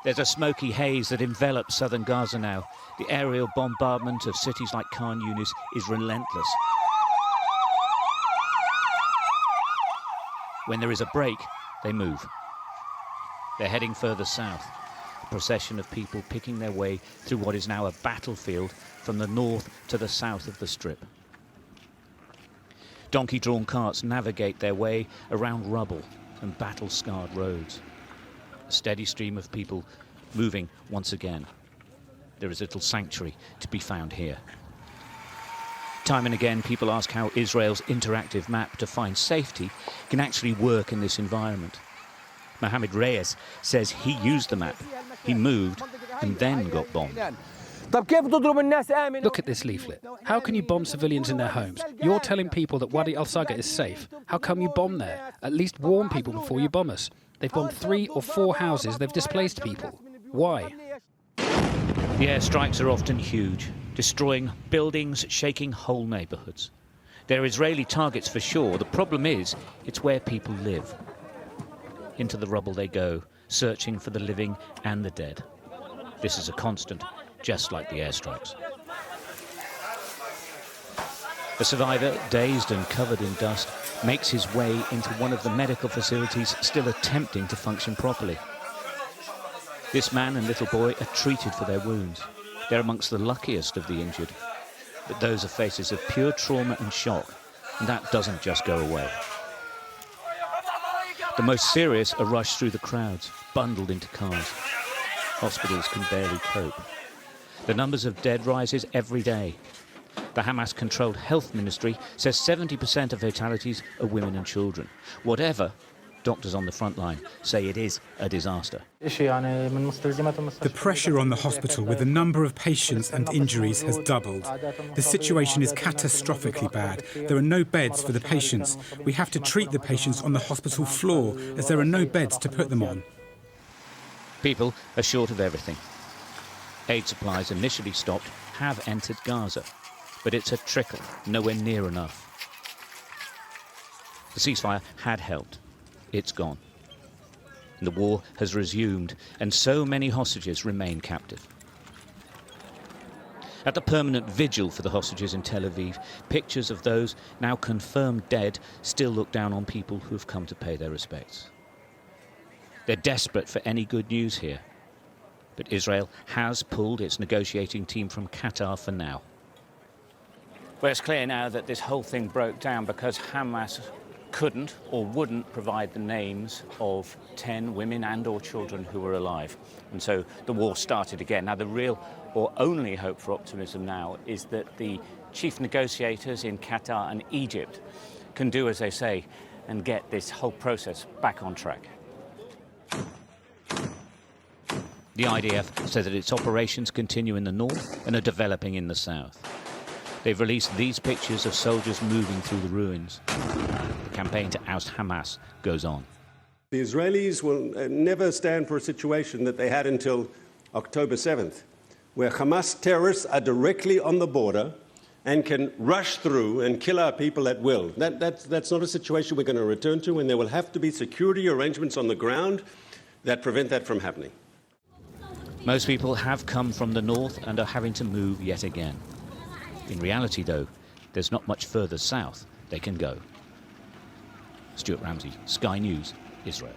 There's a smoky haze that envelops southern Gaza now. The aerial bombardment of cities like Khan Yunis is relentless. When there is a break, they move. They're heading further south, a procession of people picking their way through what is now a battlefield from the north to the south of the Strip. Donkey-drawn carts navigate their way around rubble and battle-scarred roads. A steady stream of people moving once again. There is little sanctuary to be found here. Time and again, people ask how Israel's interactive map to find safety can actually work in this environment. Mohammed Reyes says he used the map. He moved and then got bombed. Look at this leaflet. How can you bomb civilians in their homes? You're telling people that Wadi al-Saga is safe. How come you bomb there? At least warn people before you bomb us. They've bombed 3 or 4 houses. They've displaced people. Why? The airstrikes are often huge, destroying buildings, shaking whole neighborhoods. They're Israeli targets for sure. The problem is, it's where people live. Into the rubble they go, searching for the living and the dead. This is a constant, just like the airstrikes. A survivor, dazed and covered in dust, makes his way into one of the medical facilities still attempting to function properly. This man and little boy are treated for their wounds. They're amongst the luckiest of the injured. But those are faces of pure trauma and shock, and that doesn't just go away. The most serious are rushed through the crowds, bundled into cars. Hospitals can barely cope. The numbers of dead rises every day. The Hamas-controlled health ministry says 70% of fatalities are women and children. Whatever, doctors on the front line say it is a disaster. The pressure on the hospital with the number of patients and injuries has doubled. The situation is catastrophically bad. There are no beds for the patients. We have to treat the patients on the hospital floor as there are no beds to put them on. People are short of everything. Aid supplies initially stopped have entered Gaza, but it's a trickle, nowhere near enough. The ceasefire had helped. It's gone. The war has resumed, and so many hostages remain captive. At the permanent vigil for the hostages in Tel Aviv, pictures of those now confirmed dead still look down on people who have come to pay their respects. They're desperate for any good news here. But Israel has pulled its negotiating team from Qatar for now. Well, it's clear now that this whole thing broke down because Hamas couldn't or wouldn't provide the names of 10 women and or children who were alive. And so the war started again. Now, the real or only hope for optimism now is that the chief negotiators in Qatar and Egypt can do as they say and get this whole process back on track. The IDF says that its operations continue in the north and are developing in the south. They've released these pictures of soldiers moving through the ruins. The campaign to oust Hamas goes on. The Israelis will never stand for a situation that they had until October 7th, where Hamas terrorists are directly on the border and can rush through and kill our people at will. That's not a situation we're going to return to, and there will have to be security arrangements on the ground that prevent that from happening. Most people have come from the north and are having to move yet again. In reality, though, there's not much further south they can go. Stuart Ramsey, Sky News, Israel.